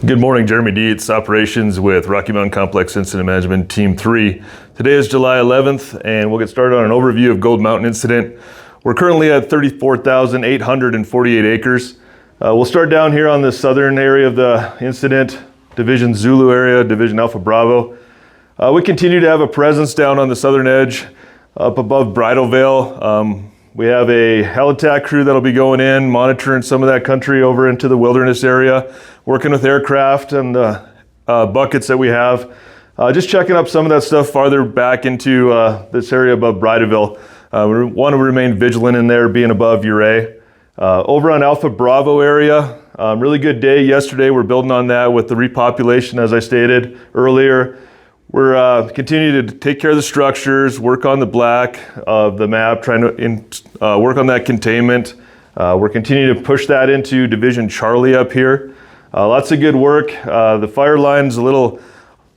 Good morning, Jeremy Dietz, Operations with Rocky Mountain Complex Incident Management Team 3. Today is July 11th, and we'll get started on an overview of Gold Mountain incident. We're currently at 34,848 acres. We'll start down here on the southern area of the incident, Division Zulu area, Division Alpha Bravo. We continue to have a presence down on the southern edge, up above Bridal Veil. We have a helitack crew that'll be going in, monitoring some of that country over into the wilderness area, working with aircraft and the buckets that we have. Just checking up some of that stuff farther back into this area above Bridal Veil. We want to remain vigilant in there, being above Ouray. Over on Alpha Bravo area, really good day yesterday. We're building on that with the repopulation, as I stated earlier. We're continuing to take care of the structures, work on the black of the map, trying to work on that containment. We're continuing to push that into Division Charlie up here. Lots of good work. The fire line's a little,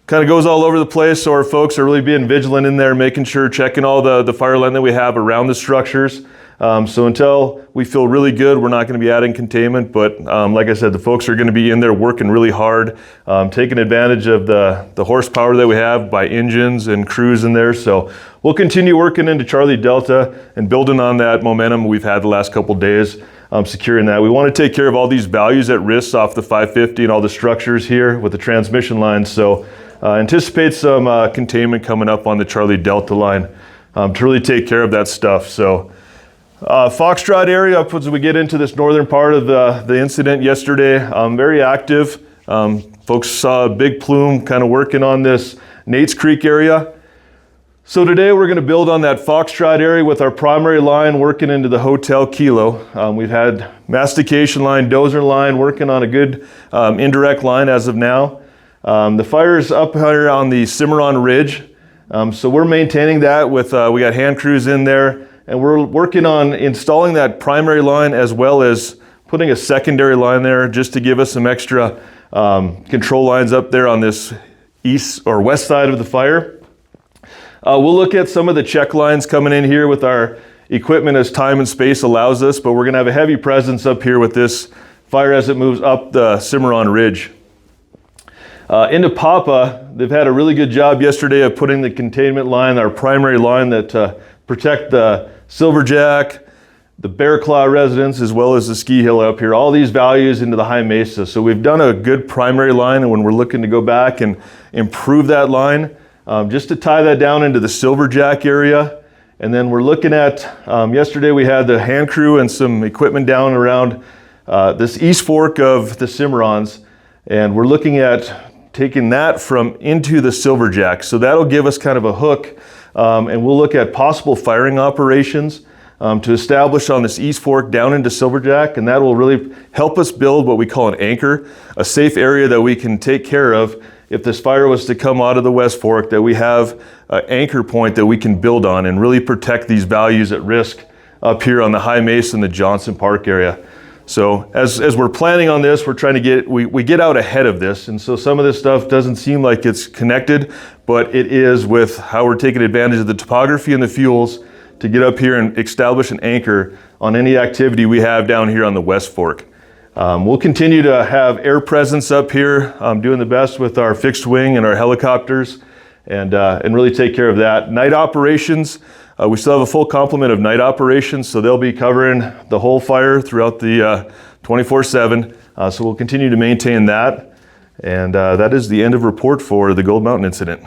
kind of goes all over the place, so our folks are really being vigilant in there, making sure, checking all the fire line that we have around the structures. So until we feel really good, we're not going to be adding containment, but like I said, the folks are going to be in there working really hard, taking advantage of the horsepower that we have by engines and crews in there. So we'll continue working into Charlie Delta and building on that momentum we've had the last couple days, securing that. We want to take care of all these values at risk off the 550 and all the structures here with the transmission lines. So anticipate some containment coming up on the Charlie Delta line to really take care of that stuff. So Foxtrot area, up as we get into this northern part of the incident yesterday, very active. Folks saw a big plume kind of working on this Nates Creek area. So today we're going to build on that Foxtrot area with our primary line working into the Hotel Kilo. We've had mastication line, dozer line working on a good indirect line as of now. The fire's up here on the Cimarron Ridge. So we're maintaining that with, we got hand crews in there. And we're working on installing that primary line as well as putting a secondary line there just to give us some extra control lines up there on this east or west side of the fire. We'll look at some of the check lines coming in here with our equipment as time and space allows us, but we're going to have a heavy presence up here with this fire as it moves up the Cimarron Ridge. Into Papa, they've had a really good job yesterday of putting the containment line, our primary line that protect the Silverjack, the Bear Claw residence, as well as the ski hill up here, all these values into the high mesa. So we've done a good primary line, and when we're looking to go back and improve that line, just to tie that down into the Silverjack area. And then we're looking at, yesterday we had the hand crew and some equipment down around this east fork of the Cimarrons, and we're looking at taking that from into the Silverjack. So that'll give us kind of a hook. And we'll look at possible firing operations to establish on this east fork down into Silverjack, and that will really help us build what we call an anchor, a safe area that we can take care of if this fire was to come out of the west fork, that we have an anchor point that we can build on and really protect these values at risk up here on the high mesa and the Johnson Park area. So as we're planning on this, we're trying to get, we get out ahead of this. And so some of this stuff doesn't seem like it's connected, but it is with how we're taking advantage of the topography and the fuels to get up here and establish an anchor on any activity we have down here on the West Fork. We'll continue to have air presence up here, doing the best with our fixed wing and our helicopters and really take care of that. Night operations. We still have a full complement of night operations, so they'll be covering the whole fire throughout the 24/7. So we'll continue to maintain that. And that is the end of report for the Gold Mountain incident.